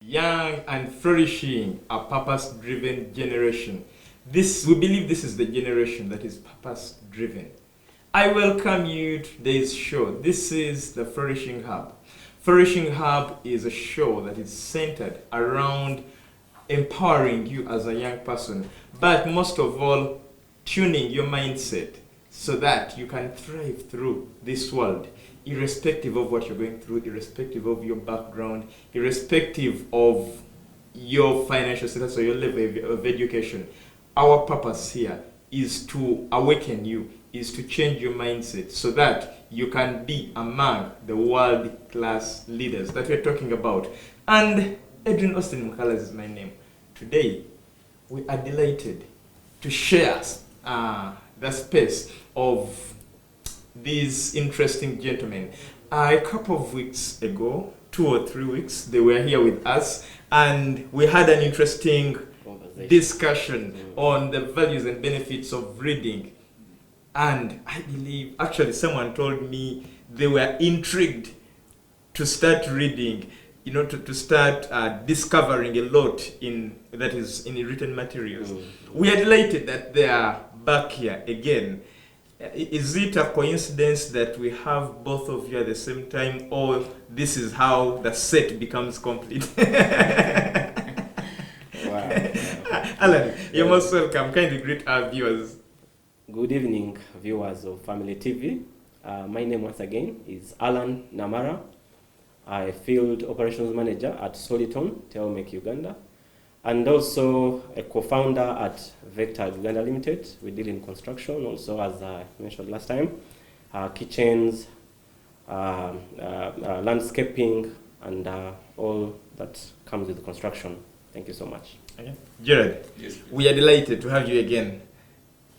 Young and flourishing, a purpose-driven generation. We believe this is the generation that is purpose-driven. I welcome you to today's show. This is the Flourishing Hub. Flourishing Hub is a show that is centered around empowering you as a young person, but most of all, tuning your mindset so that you can thrive through this world, irrespective of what you're going through, irrespective of your background, irrespective of your financial status or your level of education. Our purpose here is to awaken you, is to change your mindset so that you can be among the world-class leaders that we're talking about. And Adrian Austin Mukala is my name. Today, we are delighted to share the space of these interesting gentlemen. A couple of weeks ago, 2 or 3 weeks, they were here with us and we had an interesting discussion on the values and benefits of reading. And I believe, actually someone told me they were intrigued to start reading, to start discovering a lot that is in written materials. We are delighted that they are back here again. Is it a coincidence that we have both of you at the same time, or this is how the set becomes complete? Wow. Alan, you're most welcome. Kindly greet our viewers. Good evening, viewers of Family TV. My name once again is Alan Namara. I'm Field Operations Manager at Soliton, Telmec, Uganda, and also a co-founder at Vector Uganda Limited. We deal in construction also, as I mentioned last time, kitchens, landscaping, and all that comes with construction. Thank you so much. Okay. Gerald, yes, we are delighted to have you again.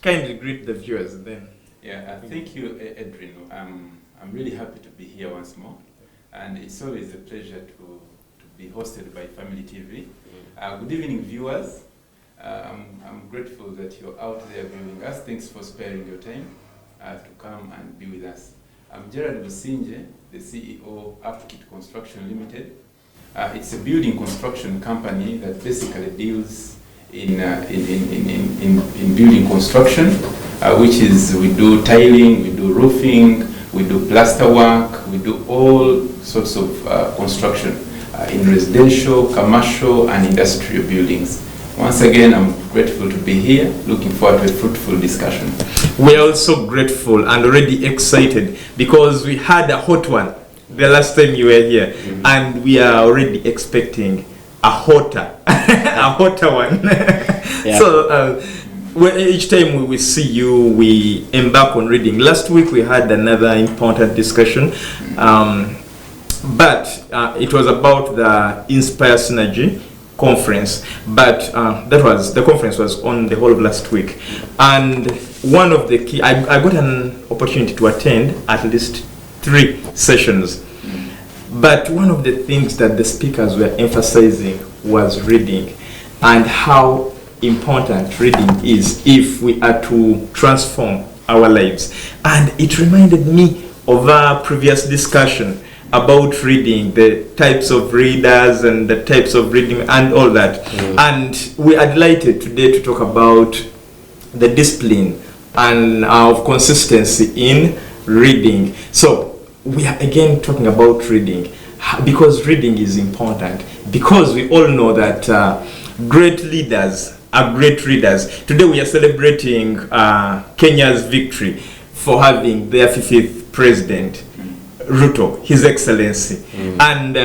Kindly greet the viewers then. Yeah, thank you, Adrian. I'm really happy to be here once more, and it's always a pleasure to be hosted by Family TV. Good evening, viewers. I'm grateful that you're out there viewing us. Thanks for sparing your time to come and be with us. I'm Gerald Bessinje, the CEO of Afrikit Construction Limited. It's a building construction company that basically deals in building construction, which is we do tiling, we do roofing, we do plaster work, we do all sorts of construction in residential, commercial, and industrial buildings. Once again, I'm grateful to be here, looking forward to a fruitful discussion. We are also grateful and already excited because we had a hot one the last time you were here, and we are already expecting a hotter one. Yeah. So each time we see you, we embark on reading. Last week we had another important discussion, but it was about the Inspire Synergy conference, but the conference was on the whole of last week, and one of the key, I got an opportunity to attend at least 3 sessions, but one of the things that the speakers were emphasizing was reading and how important reading is if we are to transform our lives. And it reminded me of our previous discussion about reading, the types of readers and the types of reading and all that. And we are delighted today to talk about the discipline and of consistency in reading. So we are again talking about reading because reading is important, because we all know that great leaders are great readers. Today we are celebrating Kenya's victory for having their 55th president, Ruto, His Excellency. And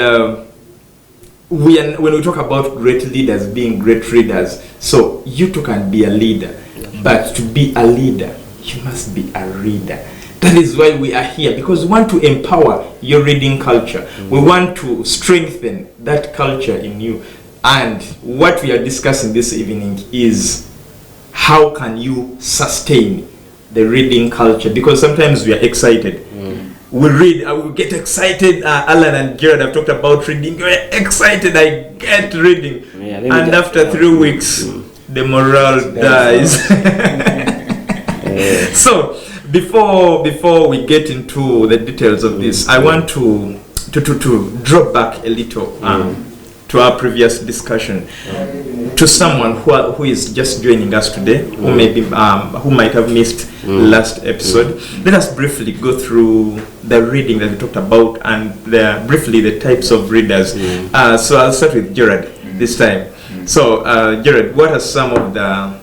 when we talk about great leaders being great readers, so you too can be a leader, but to be a leader, you must be a reader. That is why we are here, because we want to empower your reading culture. We want to strengthen that culture in you. And what we are discussing this evening is how can you sustain the reading culture, because sometimes we are excited. We read, we get excited. Alan and Gerald have talked about reading. We're excited, I get reading. Yeah, and after 3 weeks, the morale dies. So, before we get into the details of this, I want to drop back a little to our previous discussion, to someone who is just joining us today, who might have missed last episode, let us briefly go through the reading that we talked about and briefly the types of readers. So I'll start with Gerald this time. So Gerald, what are some of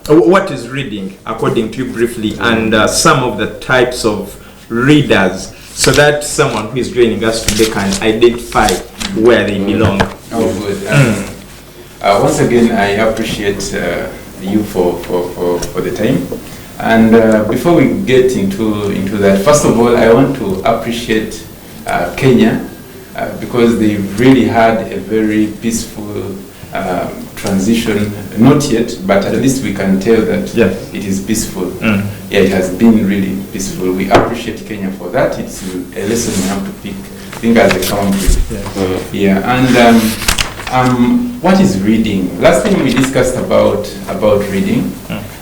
what is reading according to you briefly, and some of the types of readers, so that someone who is joining us today can identify where they belong? Oh, good. Once again, I appreciate you for the time. And before we get into that, first of all, I want to appreciate Kenya because they've really had a very peaceful transition. Not yet, but at least we can tell that it is peaceful. Yeah, it has been really peaceful. We appreciate Kenya for that. It's a lesson we have to pick, I think, as a country. Yeah, and what is reading? Last time we discussed about reading,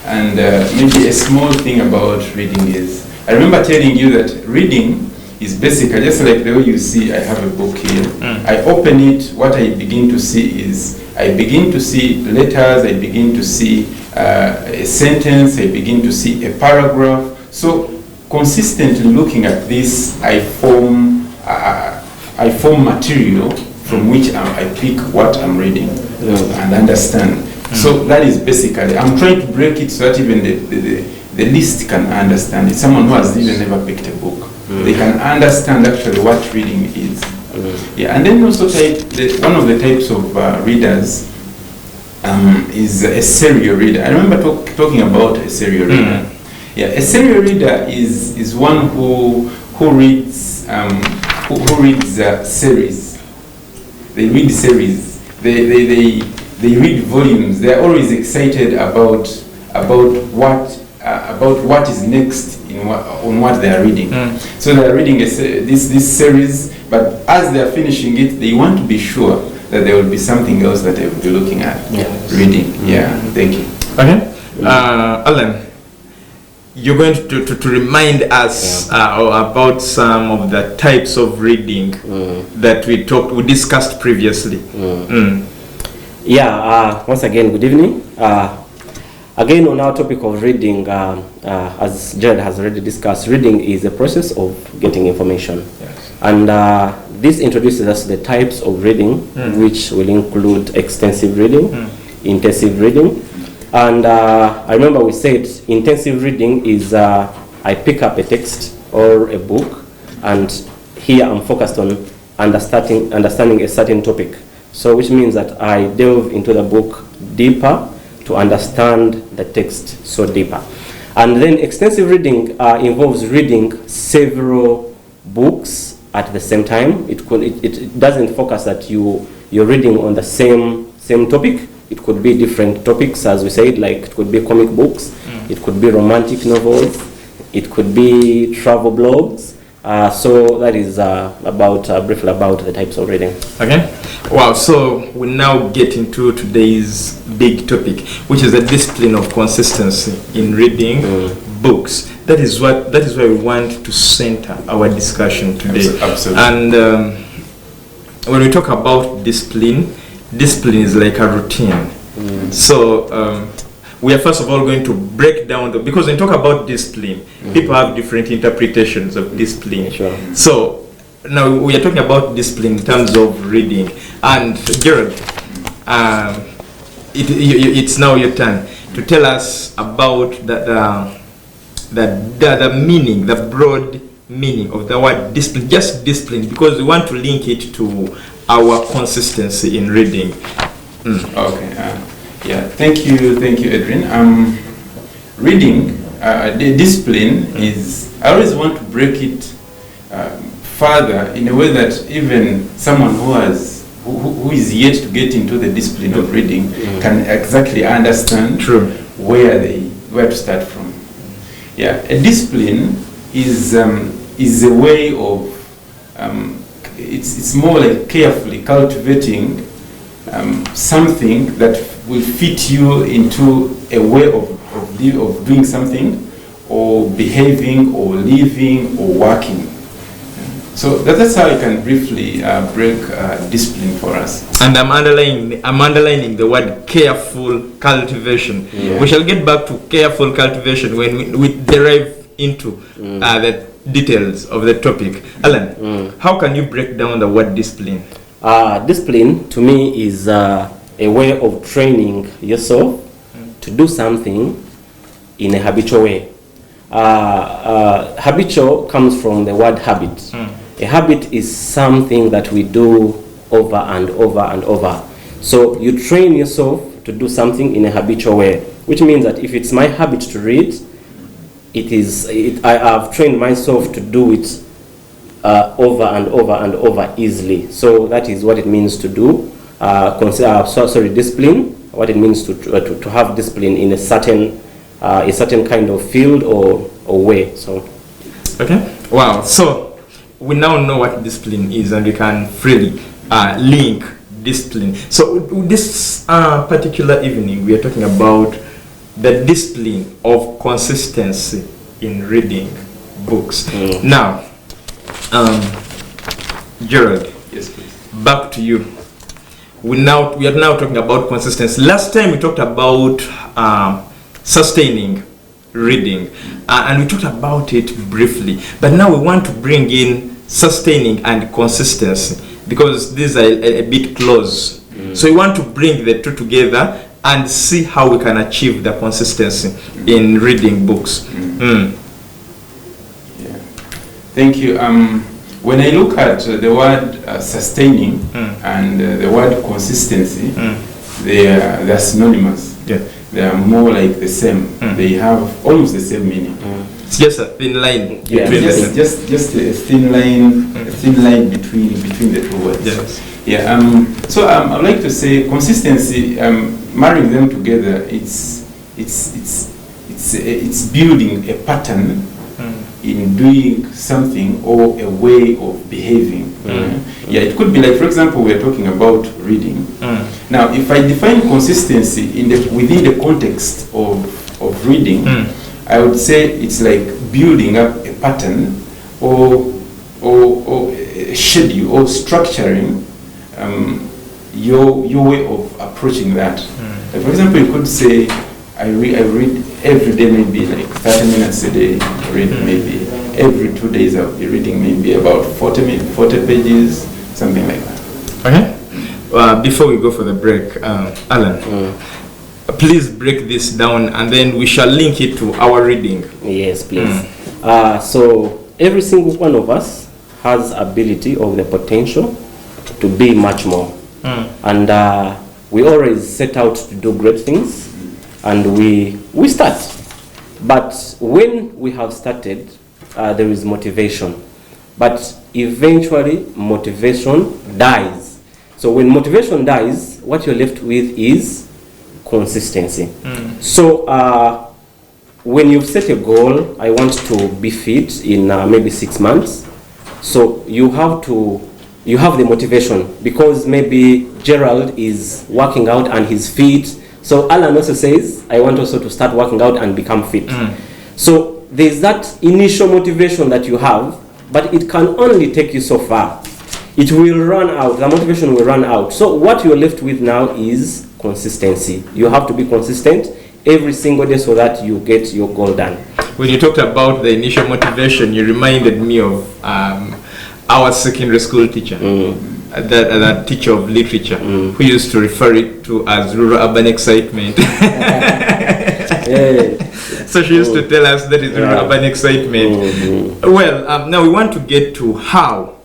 and maybe a small thing about reading is, I remember telling you that reading is basically just like the way you see I have a book here. I open it, what I begin to see is, I begin to see letters, I begin to see a sentence, I begin to see a paragraph. So consistently looking at this, I form material from which I pick what I'm reading and understand. So that is basically, I'm trying to break it so that even the least can understand it. Someone who has even never picked a book, they can understand actually what reading is. Yeah, and then also one of the types of readers is a serial reader. I remember talking about a serial reader. Yeah, a serial reader is one who reads series. They read series. They read volumes. They are always excited about what is next on what they are reading. So they are reading this series, but as they are finishing it, they want to be sure that there will be something else that they will be looking at, reading. Yeah, thank you. Okay, Alan, you're going to remind us about some of the types of reading that we discussed previously. Yeah, once again, good evening. Again, on our topic of reading, as Gerald has already discussed, reading is a process of getting information. And this introduces us to the types of reading, which will include extensive reading, intensive reading. And I remember we said intensive reading is I pick up a text or a book, and here I'm focused on understanding a certain topic. So which means that I delve into the book deeper to understand the text so deeper. And then extensive reading involves reading several books at the same time. It doesn't focus that you're reading on the same topic. It could be different topics, as we said, like it could be comic books, it could be romantic novels, it could be travel blogs. So that is briefly about the types of reading. Okay. Wow. So we now get into today's big topic, which is the discipline of consistency in reading books. That is where we want to center our discussion today. Absolutely. And when we talk about discipline is like a routine. So we are first of all going to break down because when we talk about discipline, people have different interpretations of discipline. Sure. So now we are talking about discipline in terms of reading. And Gerald, it's now your turn to tell us about the meaning, the broad meaning of the word discipline, just discipline, because we want to link it to our consistency in reading. Okay. Yeah, thank you, Adrian. Reading, the discipline is, I always want to break it further in a way that even someone who is yet to get into the discipline of reading can exactly understand where to start from. Yeah, a discipline is a way of it's more like carefully cultivating something that will fit you into a way of doing something, or behaving, or living, or working. So that's how I can briefly break discipline for us. And I'm underlining the word careful cultivation. Yeah. We shall get back to careful cultivation when we derive into the details of the topic. Alan, how can you break down the word discipline? Discipline to me is a way of training yourself to do something in a habitual way. Habitual comes from the word habit. A habit is something that we do over and over and over. So you train yourself to do something in a habitual way, which means that if it's my habit to read, I have trained myself to do it over and over and over easily. So that is what it means to do. Discipline. What it means to have discipline in a certain kind of field or way. So. Okay. Wow. So we now know what discipline is, and we can freely link discipline. So this particular evening, we are talking about the discipline of consistency in reading books. Now, Gerald, yes, please. Back to you. We are now talking about consistency. Last time we talked about sustaining reading, and we talked about it briefly, but now we want to bring in sustaining and consistency, because these are a bit close. So we want to bring the two together and see how we can achieve the consistency in reading books. Yeah. Thank you. When I look at the word sustaining and the word consistency, they are synonymous. Yeah. They are more like the same. They have almost the same meaning. It's just a thin line Yeah. between them. Just a thin line between the two words. Yes. Yeah. So I'd like to say consistency. Marrying them together, it's building a pattern in doing something or a way of behaving. Yeah, it could be like, for example, we're talking about reading. Now, if I define consistency within the context of reading, I would say it's like building up a pattern or a schedule or structuring your way of approaching that. Like, for example, you could say, I read every day, maybe like 30 minutes a day. I read maybe every 2 days. I'll be reading maybe about 40 pages, something like that. Okay. Before we go for the break, Alan, please break this down, and then we shall link it to our reading. Yes, please. So every single one of us has ability or the potential to be much more, and we always set out to do great things. And we start, but when we have started, there is motivation, but eventually motivation dies. So when motivation dies, what you're left with is consistency. So when you've set a goal, I want to be fit in maybe 6 months, so you have the motivation, because maybe Gerald is working out and he's fit. So Alan also says, I want also to start working out and become fit. So there's that initial motivation that you have, but it can only take you so far. It will run out, the motivation will run out. So what you're left with now is consistency. You have to be consistent every single day so that you get your goal done. When you talked about the initial motivation, you reminded me of our secondary school teacher. That teacher of literature who used to refer it to as rural-urban excitement. So she used to tell us that is rural-urban excitement. Well, now we want to get to how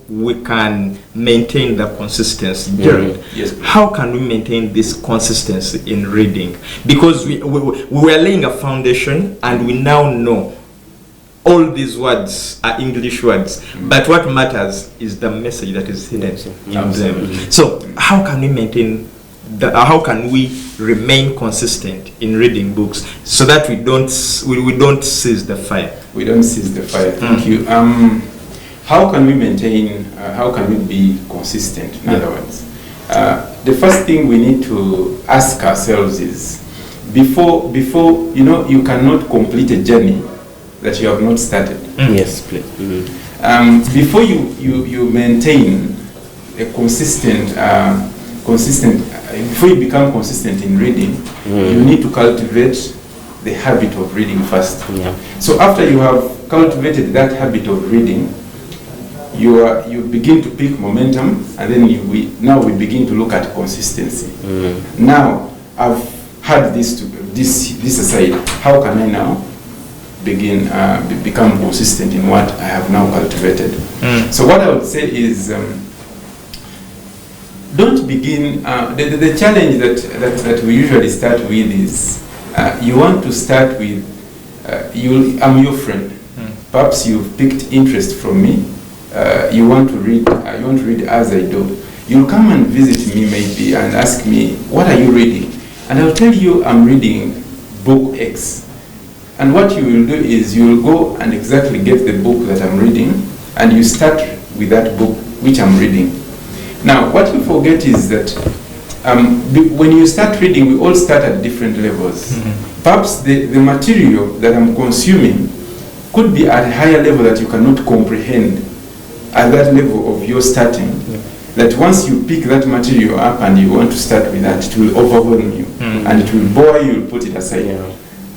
we can maintain the consistency. Gerald, yes, how can we maintain this consistency in reading? Because we were laying a foundation, and we now know all these words are English words, but what matters is the message that is hidden in them. So how can we maintain how can we remain consistent in reading books so that we don't seize the fire? We don't seize the fire. Thank you. How can we maintain? How can we be consistent? In other words, the first thing we need to ask ourselves is, before you cannot complete a journey that you have not started. Yes, please. before you maintain a consistent, before you become consistent in reading, you need to cultivate the habit of reading first. Yeah. So after you have cultivated that habit of reading, you begin to pick momentum, and then now we begin to look at consistency. Now I've had this aside. How can I now begin become consistent in what I have now cultivated? So what I would say is, don't begin. The challenge that we usually start with is you want to start with I'm your friend. Perhaps you've picked interest from me. You want to read. You want to read as I do. You'll come and visit me maybe and ask me, what are you reading? And I'll tell you I'm reading book X. And what you will do is you will go and exactly get the book that I'm reading, and you start with that book which I'm reading. Now, what you forget is that when you start reading, we all start at different levels. Perhaps the material that I'm consuming could be at a higher level that you cannot comprehend at that level of your starting. That once you pick that material up and you want to start with that, it will overwhelm you and it will bore you, you'll put it aside.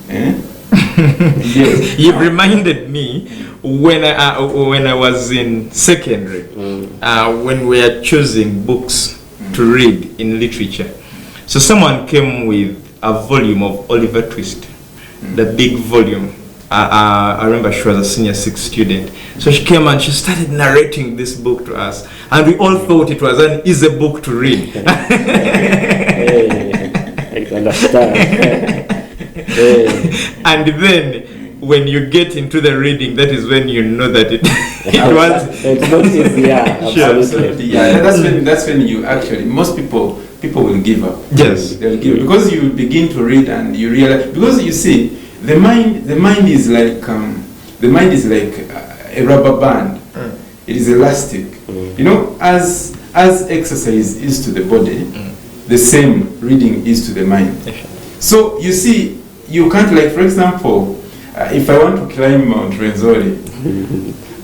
Yes. You reminded me when I was in secondary, when we were choosing books to read in literature. So someone came with a volume of Oliver Twist, the big volume. I remember she was a senior 6 student. So she came and she started narrating this book to us, and we all thought it was an easy book to read. I understand. And then when you get into the reading, that is when you know that it was. It's not easy, yeah, absolutely. Yeah, that's when you actually, most people will give up. Yes. They'll give up, because you begin to read and you realize, because you see, the mind is like a rubber band. It is elastic. You know, as exercise is to the body, the same reading is to the mind. So you see, you can't, like, for example, if I want to climb Mount Rwenzori,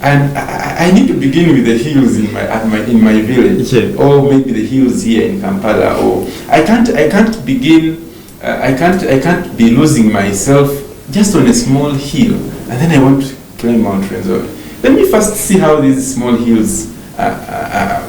and I need to begin with the hills in my village, or maybe the hills here in Kampala, or I can't begin. I can't be losing myself just on a small hill, and then I want to climb Mount Rwenzori. Let me first see how these small hills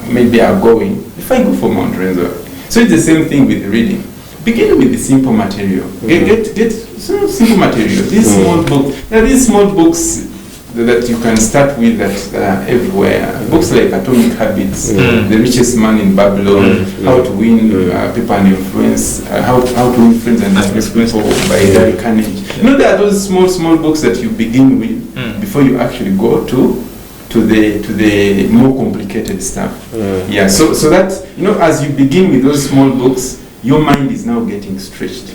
maybe are going before I go for Mount Rwenzori. So it's the same thing with reading. Begin with the simple material. Get simple material. These small books. There are these small books that you can start with that are everywhere. Books like Atomic Habits, The Richest Man in Babylon, How to Win People and Influence, How to Win Friends and Influence People by Dale Carnegie. You know, there are those small books that you begin with before you actually go to the more complicated stuff. Yeah. So that, you know, as you begin with those small books, your mind is now getting stretched.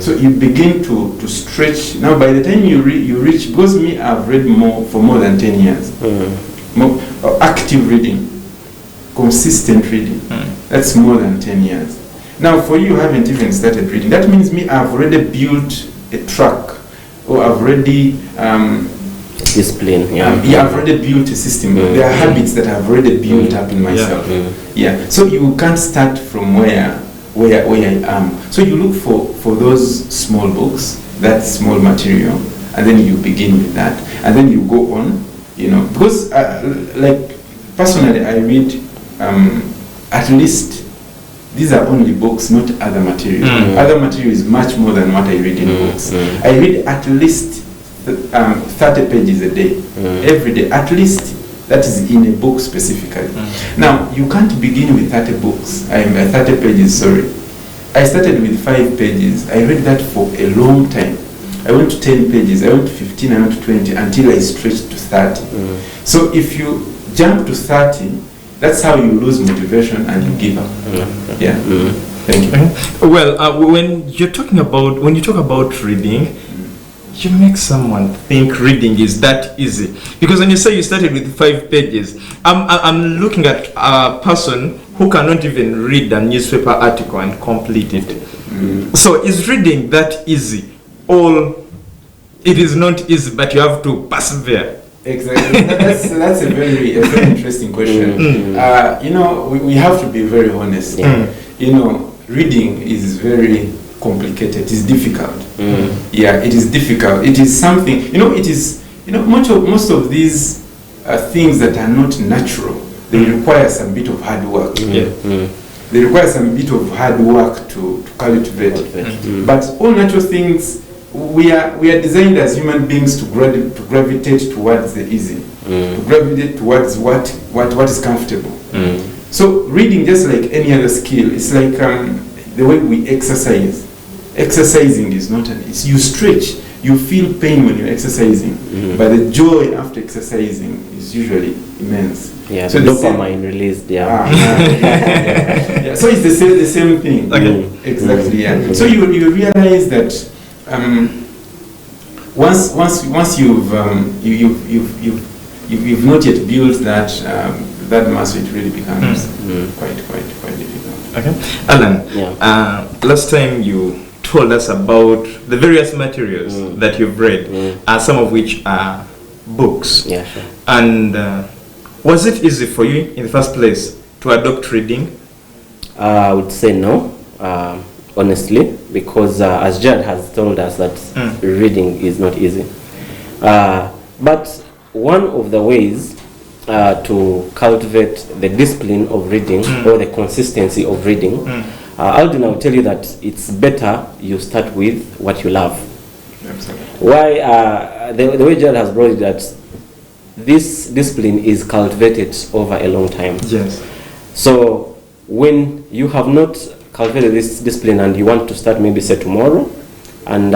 So you begin to stretch. Now by the time you reach, because me, I've read for more than 10 years. More active reading, consistent reading. That's more than 10 years. Now for you haven't even started reading. That means me, I've already built a track, or I've already discipline. I've already built a system. There are habits that I've already built up in myself. So you can't start from where I am. So you look for those small books, that small material, and then you begin with that, and then you go on, you know, because like personally I read at least, these are only books, not other material. Other material is much more than what I read in books. I read at least 30 pages a day, every day, at least. That is in a book specifically. Now, you can't begin with 30 books. 30 pages, sorry. I started with 5 pages. I read that for a long time. I went to 10 pages, I went to 15, I went to 20, until I stretched to 30. So if you jump to 30, that's how you lose motivation and you give up. Yeah. Thank you. Well, when you talk about reading, you make someone think reading is that easy, because when you say you started with 5 pages, I'm looking at a person who cannot even read a newspaper article and complete it. So is reading that easy, or it is not easy but you have to persevere? Exactly. That's a very interesting question. You know, we have to be very honest. You know, reading is very complicated. It's difficult. Yeah, it is difficult. It is something. You know, it is. You know, most of these things that are not natural, they require some bit of hard work. They require some bit of hard work to cultivate. But all natural things, we are designed as human beings to gravitate towards the easy, to gravitate towards what is comfortable. So reading, just like any other skill, it's like the way we exercise. Exercising is not it's you stretch, you feel pain when you're exercising, but the joy after exercising is usually immense. Yeah, so the dopamine released. Yeah. So it's the same thing. Okay. Exactly. Yeah. So you realize that once you've not yet built that muscle, it really becomes quite difficult. Okay, Alan. Last time you told us about the various materials that you've read, some of which are books. Yeah, sure. And was it easy for you in the first place to adopt reading? I would say no, honestly, because as Gerald has told us that reading is not easy. But one of the ways to cultivate the discipline of reading or the consistency of reading, Aldrin, I will tell you that it's better you start with what you love. Absolutely. Why? The way Gerald has brought it, that this discipline is cultivated over a long time. Yes. So when you have not cultivated this discipline and you want to start, maybe say tomorrow, and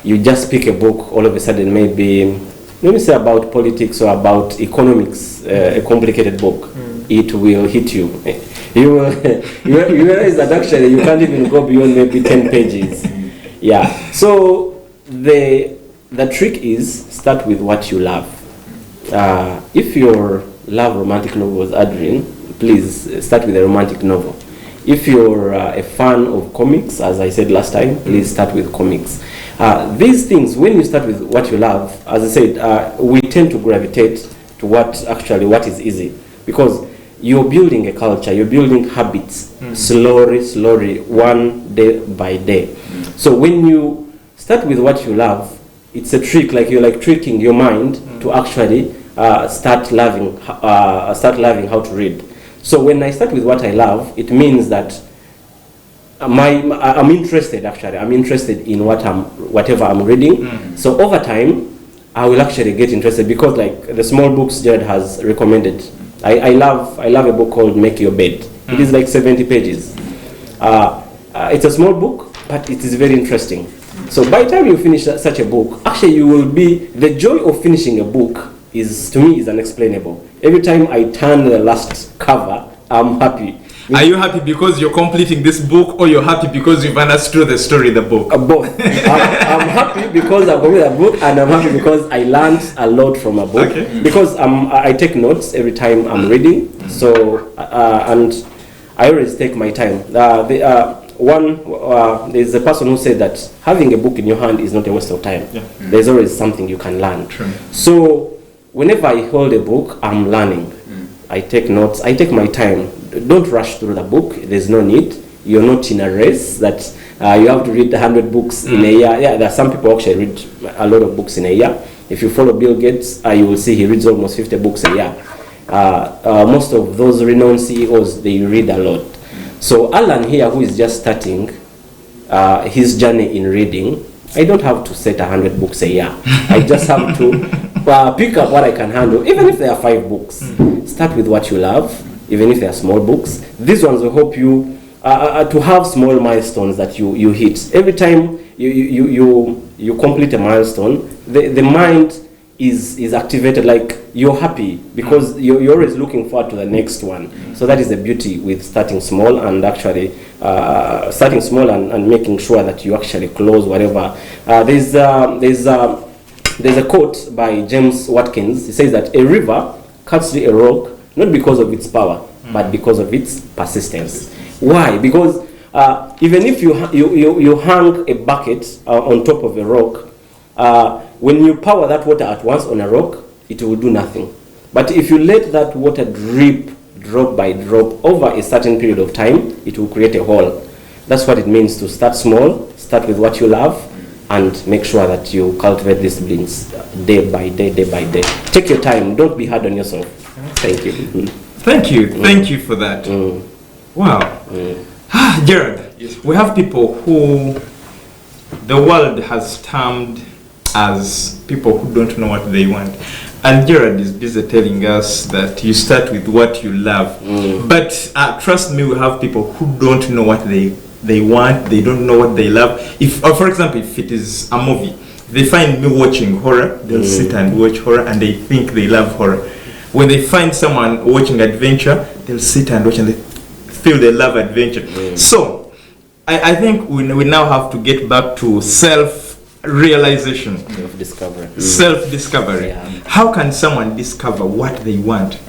you just pick a book all of a sudden, maybe let me say about politics or about economics, a complicated book, it will hit you. You realize that actually you can't even go beyond maybe 10 pages. Yeah. So the trick is start with what you love. If you love romantic novels, Adrian, please start with a romantic novel. If you're a fan of comics, as I said last time, please start with comics. These things, when you start with what you love, as I said, we tend to gravitate to what is easy, because you're building a culture, you're building habits, slowly, one day by day. So when you start with what you love, it's a trick, like you're like tricking your mind to actually start loving how to read. So when I start with what I love, it means that I'm interested. Actually, I'm interested in whatever I'm reading. So over time, I will actually get interested, because like the small books Gerald has recommended, I love a book called Make Your Bed. It is like 70 pages. It's a small book, but it is very interesting. So by the time you finish such a book, actually the joy of finishing a book to me is unexplainable. Every time I turn the last cover, I'm happy. Are you happy because you're completing this book, or you're happy because you've understood the story of the book? Both. I'm happy because I completed a book, and I'm happy because I learned a lot from a book. Okay. Because I take notes every time I'm reading. So and I always take my time. There's a person who said that having a book in your hand is not a waste of time. Yeah. There's always something you can learn. True. So whenever I hold a book, I'm learning. I take notes. I take my time. Don't rush through the book. There's no need. You're not in a race that you have to read 100 books in a year. Yeah, there are some people actually read a lot of books in a year. If you follow Bill Gates, you will see he reads almost 50 books a year. Most of those renowned CEOs, they read a lot. So Alan here, who is just starting his journey in reading, I don't have to set 100 books a year. I just have to pick up what I can handle. Even if there are 5 books, start with what you love. Even if they are small books, these ones will help you to have small milestones that you hit. Every time you complete a milestone, the mind is activated, like you're happy, because you're always looking forward to the next one. So that is the beauty with starting small, and actually starting small and making sure that you actually close whatever. There's a quote by James Watkins. He says that a river cuts through a rock not because of its power, but because of its persistence. Why? Because even if you hang a bucket on top of a rock, when you pour that water at once on a rock, it will do nothing. But if you let that water drip drop by drop over a certain period of time, it will create a hole. That's what it means to start small, start with what you love, and make sure that you cultivate these blends day by day, day by day. Take your time, don't be hard on yourself. Thank you. Thank you, thank you for that. Wow. Gerald, Yes. we have people who the world has termed as people who don't know what they want. And Gerald is busy telling us that you start with what you love. But trust me, we have people who don't know what they want, they don't know what they love. If, for example, if it is a movie, they find me watching horror, they'll sit and watch horror and they think they love horror. When they find someone watching adventure, they'll sit and watch and they feel they love adventure. So, I think we now have to get back to self-realization. Self-discovery. Self-discovery. Yeah. How can someone discover what they want?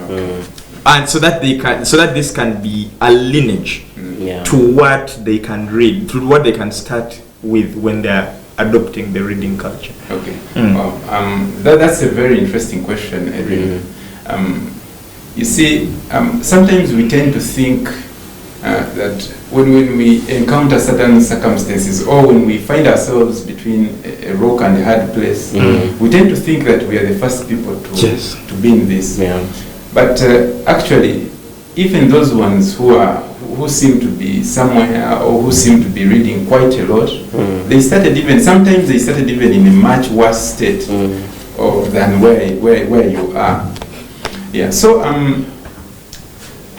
And so that this can be a lineage to what they can read, to what they can start with when they're adopting the reading culture. Okay. Well, that's a very interesting question, Edwin. You see, sometimes we tend to think that when we encounter certain circumstances or when we find ourselves between a rock and a hard place, we tend to think that we are the first people to be in this. But actually, even those ones who seem to be somewhere or who seem to be reading quite a lot, sometimes they started even in a much worse state than where you are. Yeah. So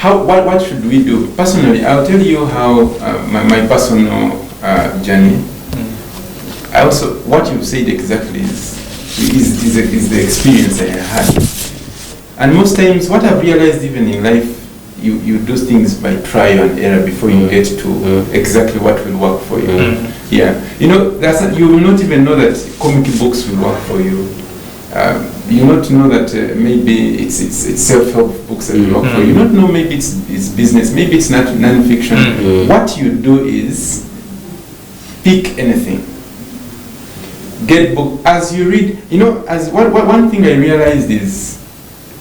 what should we do? Personally, I'll tell you how my personal journey. I also, what you said exactly is the experience I had. And most times, what I've realized even in life, you do things by trial and error before you get to exactly what will work for you. Yeah, you know, you will not even know that comic books will work for you. You not know that maybe it's self-help books that will work for you. You don't know maybe it's business, maybe it's not non-fiction. What you do is pick anything. Get book as you read. You know, as one thing I realized is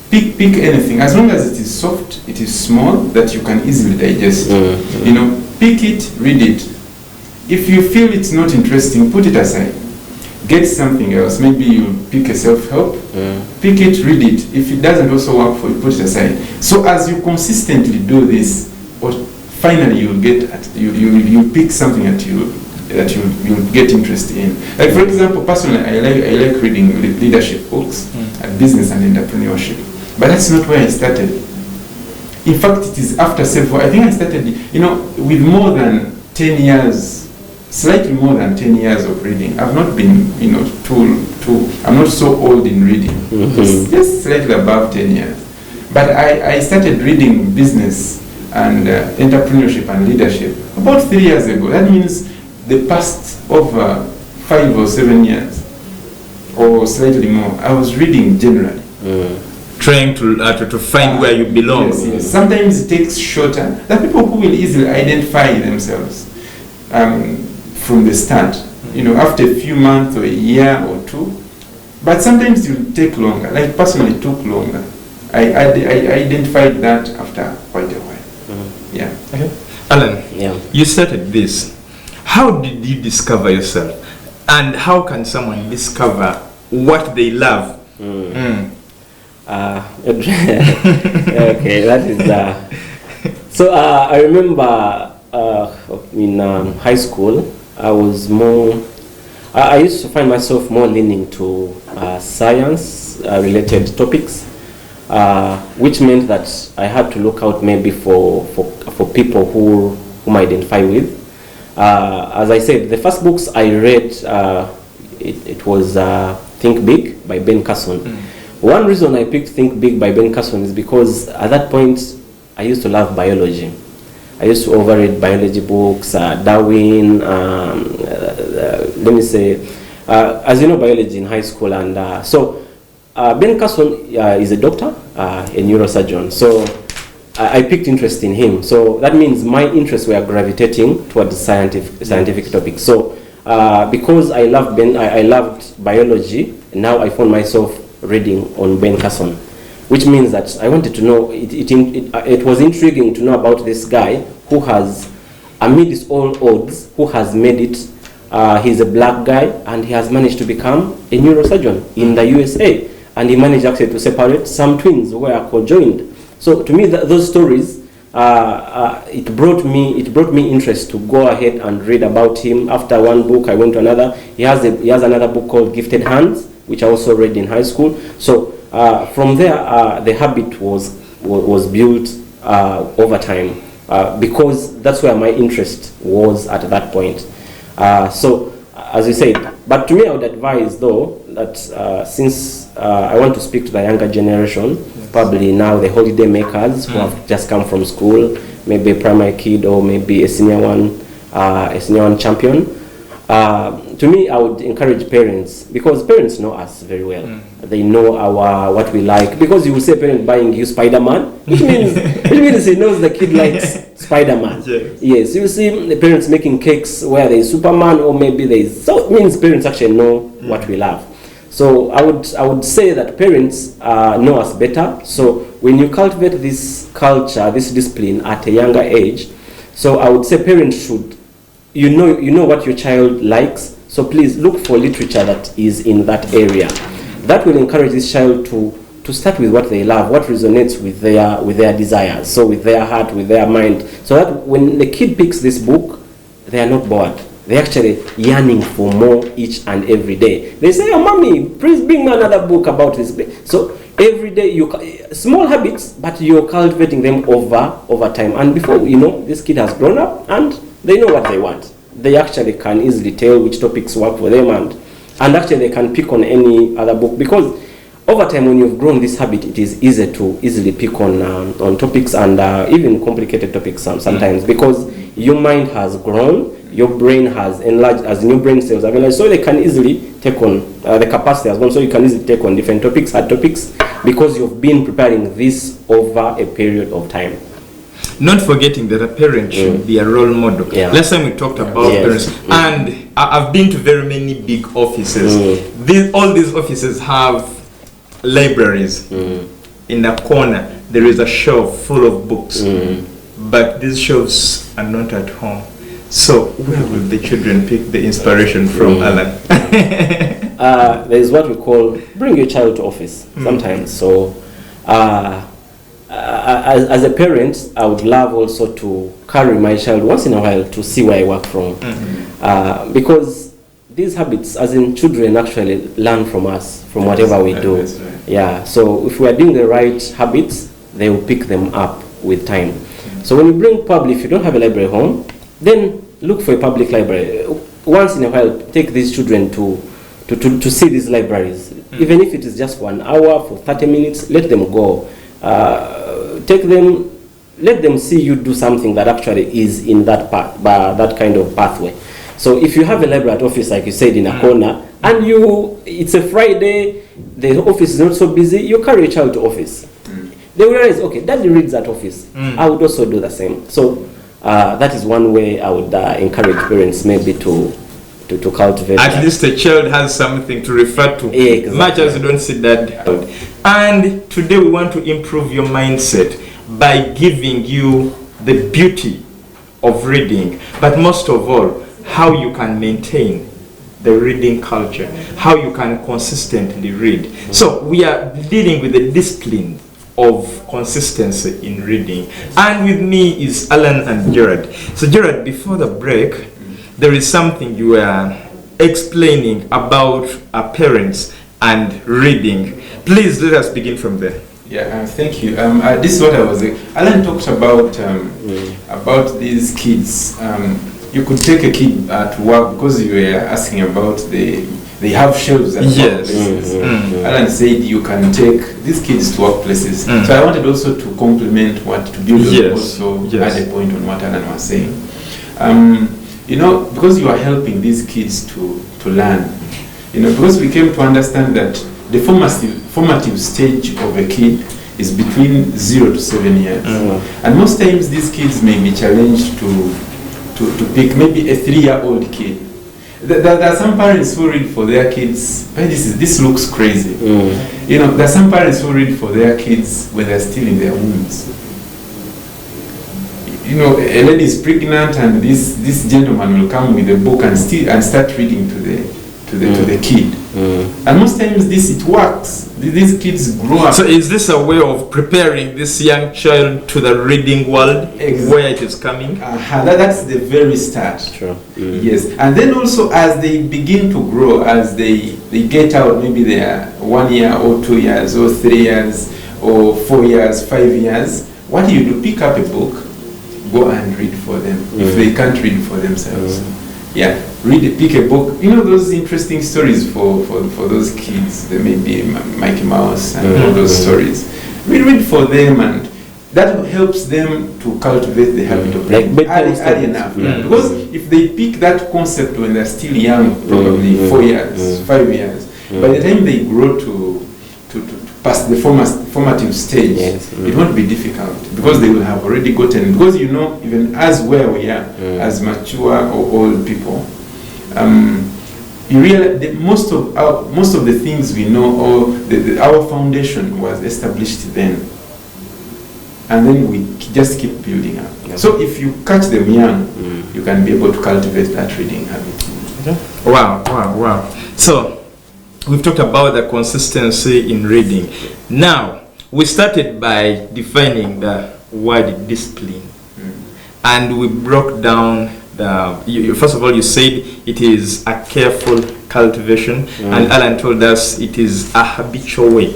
pick anything as long as it is soft, it is small, that you can easily digest. You know, pick it, read it. If you feel it's not interesting, put it aside. Get something else. Maybe you pick a self-help, pick it, read it. If it doesn't also work for you, put it aside. So as you consistently do this, or finally you'll get you pick something that you'll get interested in. Like for example, personally, I like reading leadership books and business and entrepreneurship. But that's not where I started. In fact, it is after I think I started, you know, with more than 10 years, slightly more than 10 years of reading. I've not been, you know, I'm not so old in reading. Just slightly above 10 years. But I started reading business and entrepreneurship and leadership about 3 years ago. That means the past over 5 or 7 years, or slightly more, I was reading generally. Trying to find where you belong. Yes, yes. Sometimes it takes shorter. There are people who will easily identify themselves from the start, you know, after a few months or a year or two. But sometimes it will take longer. Like personally, it took longer. I identified that after quite a while. Yeah. Okay. Alan, you started this. How did you discover yourself? And how can someone discover what they love? Okay, that is so I remember in high school I was more I used to find myself more leaning to science related topics, which meant that I had to look out maybe for people whom I identify with. As I said, the first books I read it was Think Big by Ben Carson. One reason I picked Think Big by Ben Carson is because at that point I used to love biology. I used to overread biology books, Darwin, let me say, as you know, biology in high school. And so Ben Carson is a doctor, a neurosurgeon. So I picked interest in him. So that means my interests were gravitating towards scientific topics. So because I loved biology, And now I found myself reading on Ben Carson, which means that I wanted to know, it was intriguing to know about this guy who has, amidst all odds, who has made it. He's a black guy, and he has managed to become a neurosurgeon in the USA. And he managed actually to separate some twins who are conjoined. So to me, those stories, it brought me interest to go ahead and read about him. After one book, I went to another. He has another book called Gifted Hands, which I also read in high school. So from there, the habit was built over time, because that's where my interest was at that point. So, as you said, but to me, I would advise, though, that since I want to speak to the younger generation, yes, probably now the holiday makers who have just come from school, maybe a primary kid or maybe a senior one champion. To me, I would encourage parents, because parents know us very well. They know what we like, because you will see a parent buying you Spider-Man, which means he knows the kid likes Spider-Man. Yes, you see the parents making cakes where there is Superman, or maybe there is, so it means parents actually know what we love. So I would say that parents know us better. So when you cultivate this culture, this discipline at a younger age, so I would say parents should, you know what your child likes, so please look for literature that is in that area. That will encourage this child to start with what they love, what resonates with their desires, so with their heart, with their mind, so that when the kid picks this book, they are not bored. They're actually yearning for more each and every day. They say, "Oh, mommy, please bring me another book about this." So every day, small habits, but you're cultivating them over time. And before you know, this kid has grown up and they know what they want. They actually can easily tell which topics work for them, and actually they can pick on any other book, because over time, when you've grown this habit, it is easy to easily pick on topics, and even complicated topics sometimes, because your mind has grown, your brain has enlarged as new brain cells have enlarged, so they can easily take on, the capacity has grown, so you can easily take on different topics, hard topics, because you've been preparing this over a period of time. Not forgetting that a parent should be a role model. Yeah. Last time we talked about parents, and I've been to very many big offices. All these offices have libraries. In the corner, there is a shelf full of books, but these shelves are not at home. So where will the children pick the inspiration from, Alan? There is what we call bring your child to office sometimes. So as a parent, I would love also to carry my child once in a while to see where I work from, because these habits, as in children, actually learn from us, from whatever we do. Right. Yeah, so if we are doing the right habits, they will pick them up with time. So when you bring probably, if you don't have a library home, then look for a public library. Once in a while, take these children to see these libraries. Even if it is just 1 hour, for 30 minutes, let them go. Take them, let them see you do something that actually is in that that kind of pathway. So if you have a library at office, like you said, in a corner, and it's a Friday, the office is not so busy, you carry your child to office. They realize, okay, daddy reads at office. I would also do the same. So that is one way I would encourage parents maybe to cultivate. At least the child has something to refer to, much as you don't see that. And today we want to improve your mindset by giving you the beauty of reading, but most of all, how you can maintain the reading culture, how you can consistently read. So we are dealing with the discipline of consistency in reading. And with me is Alan and Gerald. So Gerald, before the break, there is something you were explaining about parents and reading. Please let us begin from there. Yeah, thank you. This is what I was. Alan talked about these kids. You could take a kid to work, because you were asking about they have shelves at workplaces. Alan said you can take these kids to workplaces. So I wanted also to complement to build also add a point on what Alan was saying. Because you are helping these kids to learn. Because we came to understand that the formative stage of a kid is between 0 to 7 years. And most times these kids may be challenged to pick maybe a 3-year-old kid. There are some parents who read for their kids. This looks crazy. You know, there are some parents who read for their kids when they're still in their wombs. You know, a lady is pregnant, and this gentleman will come with a book and start reading to the kid. And most times it works. These kids grow up. So is this a way of preparing this young child to the reading world, where it is coming? That's the very start. Sure. Yes. And then also as they begin to grow, as they get out, maybe they are 1 year or 2 years or 3 years or 4 years, 5 years, what do? Pick up a book, go and read for them if they can't read for themselves. Yeah, pick a book. You know, those interesting stories for those kids. There may be Mickey Mouse and all those stories. Read for them, and that helps them to cultivate the habit of reading early enough. Because if they pick that concept when they're still young, probably 4 years, 5 years, by the time they grow to past the formative stage, it won't be difficult, because they will have already gotten, because you know, even as where we are, as mature or old people, you realize that most of the things we know, or our foundation was established then, and then we just keep building up. So if you catch them young, you can be able to cultivate that reading habit. Wow. So we've talked about the consistency in reading. Now, we started by defining the word discipline. And we broke down first of all, you said it is a careful cultivation. And Alan told us it is a habitual way.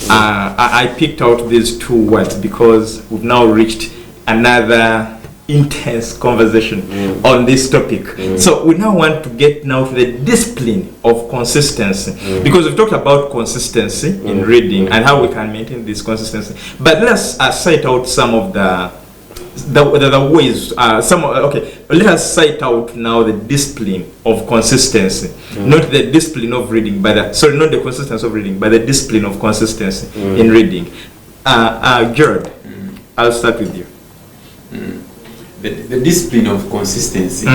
I picked out these two words because we've now reached another intense conversation on this topic. So we now want to get now to the discipline of consistency, because we've talked about consistency in reading and how we can maintain this consistency. But let's cite out some of the ways. Let us cite out now the discipline of consistency, not the discipline of reading, but not the consistency of reading, but the discipline of consistency in reading. Gerald, I'll start with you. The discipline of consistency.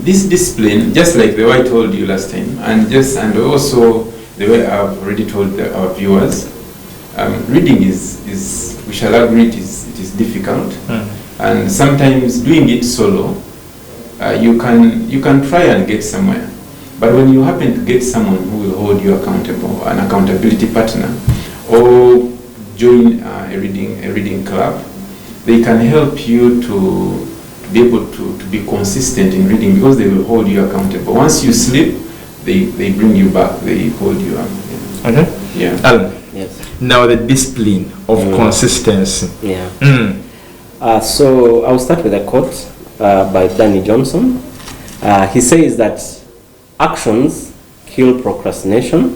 This discipline, just like the way I told you last time, and also the way I've already told our viewers, reading is we shall agree it is difficult, and sometimes doing it solo, you can try and get somewhere, but when you happen to get someone who will hold you accountable, an accountability partner, or join a reading club, they can help you to be able to be consistent in reading, because they will hold you accountable. Once you slip, they bring you back, they hold you up. Okay. Yeah. Alan. Yes. Now the discipline of consistency. So I'll start with a quote by Danny Johnson. He says that actions kill procrastination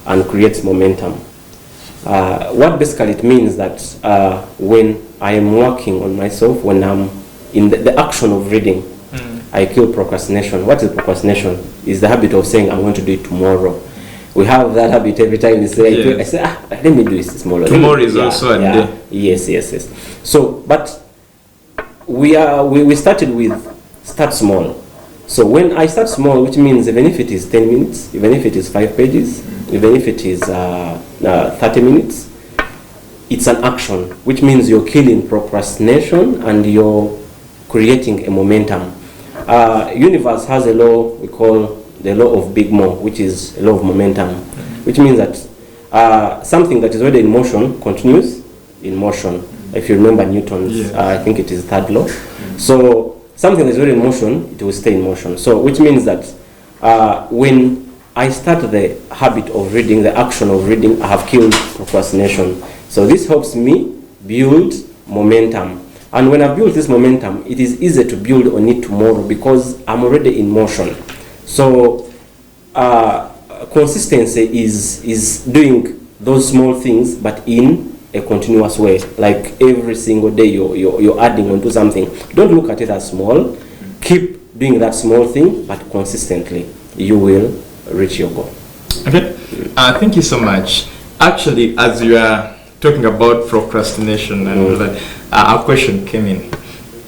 and creates momentum. What basically it means that when I am working on myself, when I'm in the action of reading, I kill procrastination. What is procrastination? It's the habit of saying I'm going to do it tomorrow. We have that habit every time we say, I say, let me do this tomorrow. Tomorrow is also a day. Yes. So, but we started with start small. So when I start small, which means even if it is 10 minutes, even if it is 5 pages, even if it is 30 minutes, it's an action, which means you're killing procrastination and you're creating a momentum. Universe has a law we call the law of big more, which is a law of momentum, which means that something that is already in motion continues in motion. If you remember Newton's, I think it is third law. So something that is already in motion, it will stay in motion. So which means that when I start the habit of reading, the action of reading, I have killed procrastination. So this helps me build momentum. And when I build this momentum, it is easier to build on it tomorrow because I'm already in motion. So consistency is doing those small things, but in a continuous way. Like every single day you're adding onto something. Don't look at it as small. Keep doing that small thing, but consistently. You will reach your goal. Okay. Thank you so much. Actually, as you are talking about procrastination, and our question came in.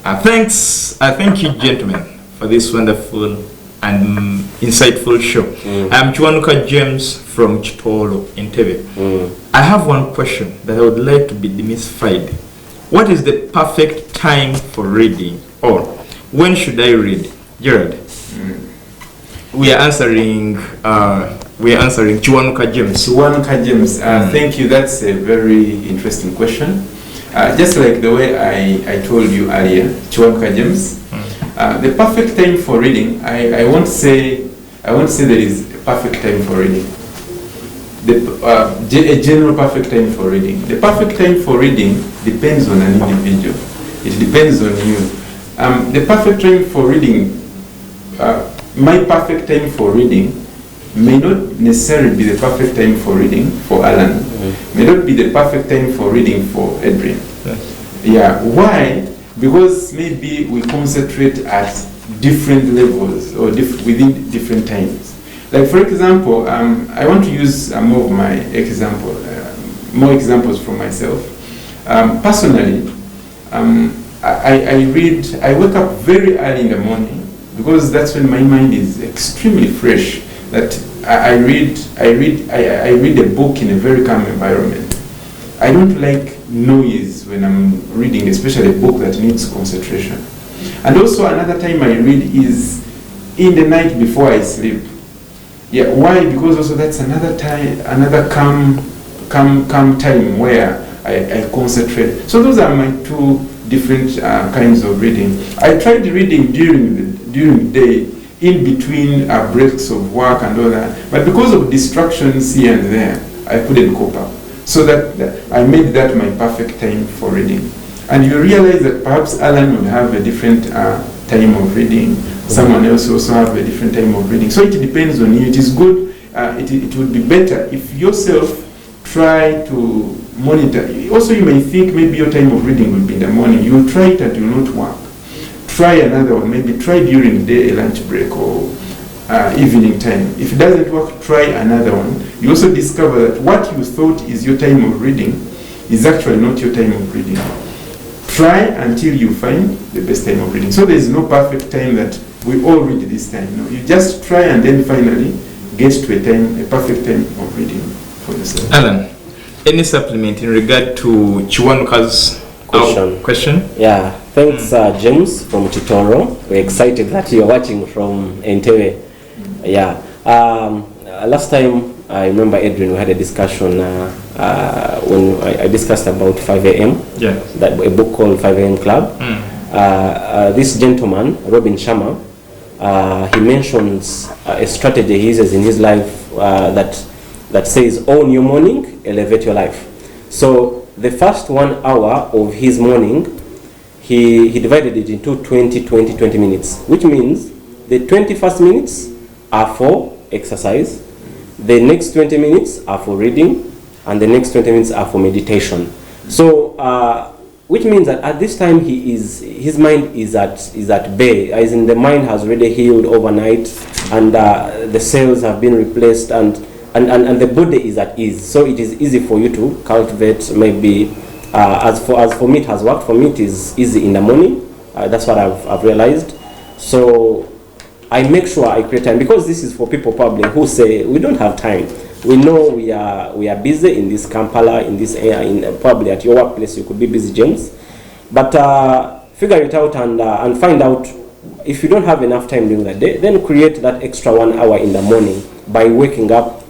Thank you, gentlemen, for this wonderful and insightful show. I'm Chiwanuka James from Chitolo, Entebbe. I have one question that I would like to be demystified. What is the perfect time for reading, or when should I read? Gerald. We are answering Chiwanuka James. Chiwanuka James, thank you. That's a very interesting question. Just like the way I told you earlier, Chiwanuka James, the perfect time for reading, I won't say there is a perfect time for reading. A general perfect time for reading. The perfect time for reading depends on an individual. It depends on you. The perfect time for reading, my perfect time for reading may not necessarily be the perfect time for reading for Alan. May not be the perfect time for reading for Adrian. Yeah, why? Because maybe we concentrate at different levels or within different times. Like for example, I want to use more of my example, more examples from myself. Personally, I wake up very early in the morning because that's when my mind is extremely fresh. That I read a book in a very calm environment. I don't like noise when I'm reading, especially a book that needs concentration. And also another time I read is in the night before I sleep. Yeah, why? Because also that's another time, another calm time where I concentrate. So those are my two different kinds of reading. I tried reading during the day, in between breaks of work and all that, but because of distractions here and there, I couldn't cope up. So that I made that my perfect time for reading. And you realize that perhaps Alan would have a different time of reading. Someone else also have a different time of reading. So it depends on you. It is good. It would be better if yourself try to monitor. Also, you may think maybe your time of reading will be in the morning. You will try it and it will not work. Try another one. Maybe try during the day, a lunch break or evening time. If it doesn't work, try another one. You also discover that what you thought is your time of reading is actually not your time of reading. Try until you find the best time of reading. So there is no perfect time that we all read this time. No, you just try and then finally get to a perfect time of reading for yourself. Alan, any supplement in regard to Chiwanuka's question? Yeah, thanks James from Chitoro. We're excited that you're watching from Entebbe. Yeah, last time I remember Adrian, we had a discussion when I discussed about 5 a.m. Yeah. That a book called 5 a.m. Club. This gentleman, Robin Sharma, he mentions a strategy he uses in his life that says, own your morning, elevate your life. So the first 1 hour of his morning, he divided it into 20 minutes, which means the 21st minutes are for exercise, the next 20 minutes are for reading, and the next 20 minutes are for meditation. So, which means that at this time his mind is at bay, as in the mind has already healed overnight, and the cells have been replaced, and the body is at ease. So it is easy for you to cultivate. Maybe as for me, it has worked for me. It is easy in the morning. That's what I've realized. So I make sure I create time, because this is for people probably who say we don't have time. We know we are busy in this Kampala, in this area, probably at your workplace you could be busy, James. But figure it out and find out if you don't have enough time during the day, then create that extra 1 hour in the morning by waking up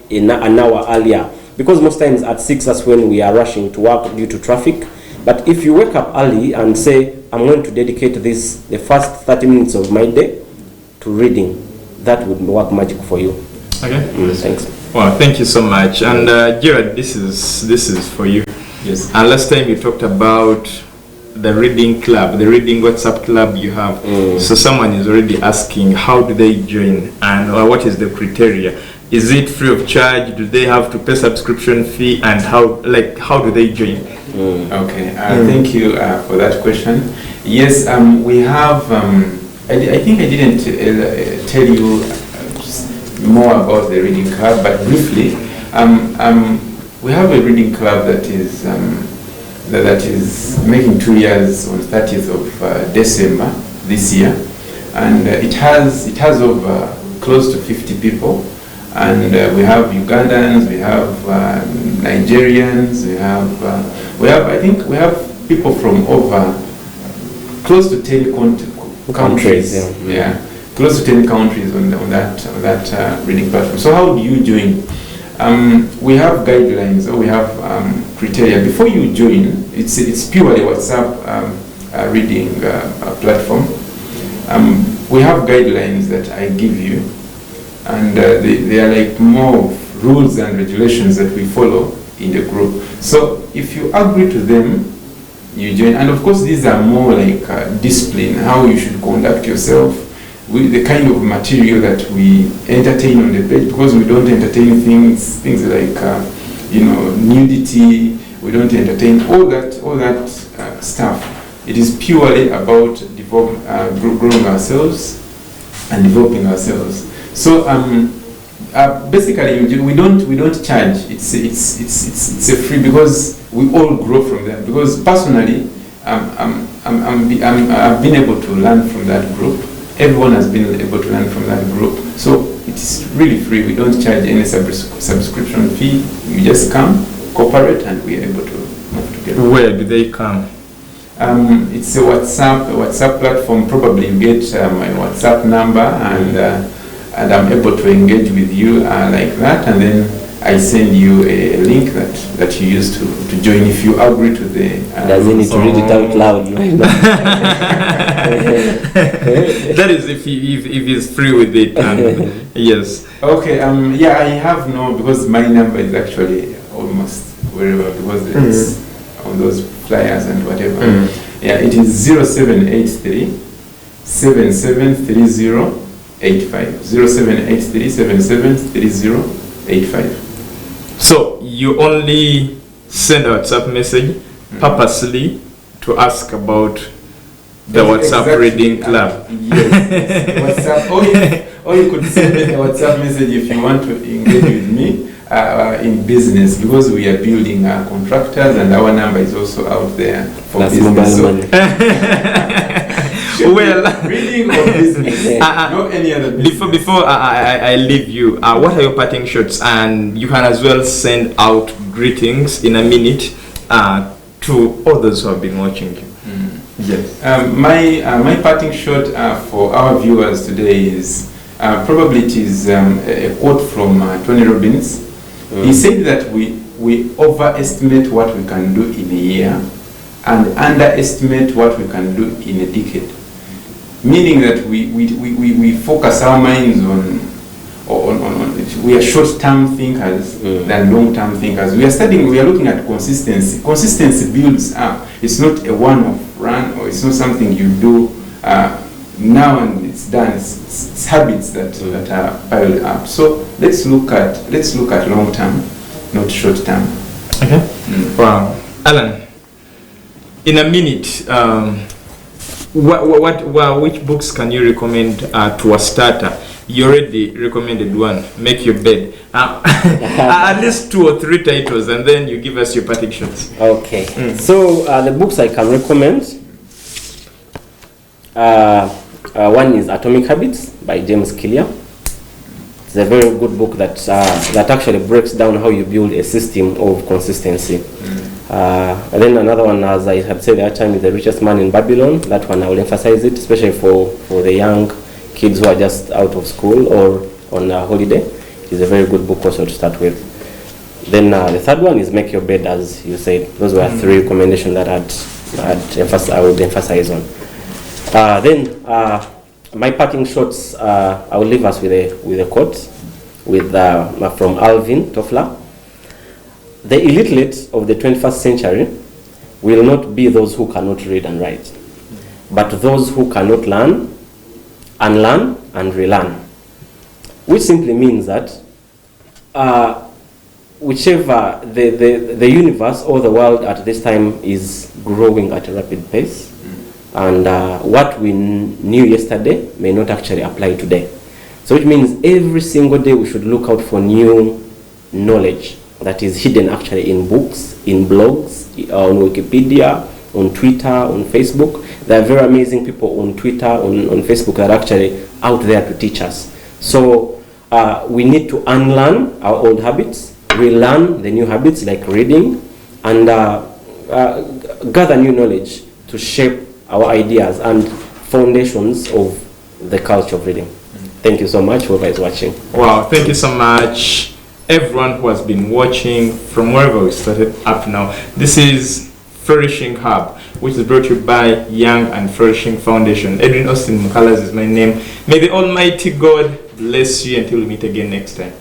in an hour earlier. Because most times at 6 that's when we are rushing to work due to traffic. But if you wake up early and say, I'm going to dedicate the first 30 minutes of my day to reading, that would work magic for you. Okay. Thanks. Well, thank you so much. And Gerald, this is for you. Yes. And last time you talked about the reading club, the reading WhatsApp club you have. So someone is already asking, how do they join, and what is the criteria? Is it free of charge? Do they have to pay subscription fee? And how do they join? Okay. Thank you for that question. Yes, we have. I think I didn't tell you more about the reading club, but briefly, we have a reading club that is making 2 years on 30th of December this year, and it has over close to 50 people, and we have Ugandans, we have Nigerians, we have I think we have people from over close to 10 countries. Yeah, close to 10 countries on that reading platform. So how do you join? We have guidelines, or we have criteria. Before you join, it's purely WhatsApp reading platform. We have guidelines that I give you, and they are like more rules and regulations that we follow in the group. So if you agree to them, you join. And of course, these are more like discipline, how you should conduct yourself, with the kind of material that we entertain on the page, because we don't entertain things like nudity. We don't entertain all that stuff. It is purely about growing ourselves and developing ourselves. So basically, we don't charge. It's a free, because we all grow from that. Because personally, I've been able to learn from that group. Everyone has been able to learn from that group. So it's really free. We don't charge any subscription fee. You just come, cooperate, and we are able to move together. Where do they come? It's a WhatsApp platform. Probably you get my WhatsApp number, and I'm able to engage with you like that, and then I send you a link that you use to join if you agree to the. Doesn't need to read it out loud. That is if he's free with it. Yes. Okay. Yeah, I have because my number is actually almost wherever, because it's on those flyers and whatever. Yeah, it is 0783 7730 85. 0783 7730 85. So you only send a WhatsApp message purposely to ask about the WhatsApp reading club. Yes. WhatsApp. Or you could send me a WhatsApp message if you want to engage with me in business, because we are building contractors, and our number is also out there for business. Well, reading or business, not any other business. Before I leave you, what are your parting shots? And you can as well send out greetings in a minute to others who have been watching you. Yes. My parting shot for our viewers today is probably it is a quote from Tony Robbins. He said that we overestimate what we can do in a year and underestimate what we can do in a decade. Meaning that we focus our minds on we are short-term thinkers than long-term thinkers. We are looking at consistency. Consistency builds up. It's not a one-off run, or it's not something you do now and it's done. It's habits that are piled up. So let's look at long-term, not short-term. Okay. Wow, Alan. In a minute, which books can you recommend to a starter? You already recommended one, Make Your Bed. At least 2 or 3 titles, and then you give us your parting shots. Okay. So the books I can recommend, one is Atomic Habits by James Clear. It's a very good book that actually breaks down how you build a system of consistency. And then another one, as I had said that time, is The Richest Man in Babylon. That one I will emphasize it, especially for the young kids who are just out of school or on a holiday. It is a very good book also to start with. Then the third one is Make Your Bed, as you said. Those were 3 recommendations that I would emphasize on. Then my parting shots, I will leave us with a quote from Alvin Toffler. The illiterate of the 21st century will not be those who cannot read and write, but those who cannot learn, unlearn, and relearn. Which simply means that whichever the universe or the world at this time is growing at a rapid pace, and what we knew yesterday may not actually apply today. So it means every single day we should look out for new knowledge that is hidden actually in books, in blogs, on Wikipedia, on Twitter, on Facebook. There are very amazing people on Twitter, on Facebook that are actually out there to teach us. So we need to unlearn our old habits, relearn the new habits like reading, and gather new knowledge to shape our ideas and foundations of the culture of reading. Thank you so much, whoever is watching. Wow, thank you so much, everyone who has been watching from wherever we started up now. This is Flourishing Hub, which is brought to you by Young and Flourishing Foundation. Edwin Austin Mukalas is my name. May the Almighty God bless you until we meet again next time.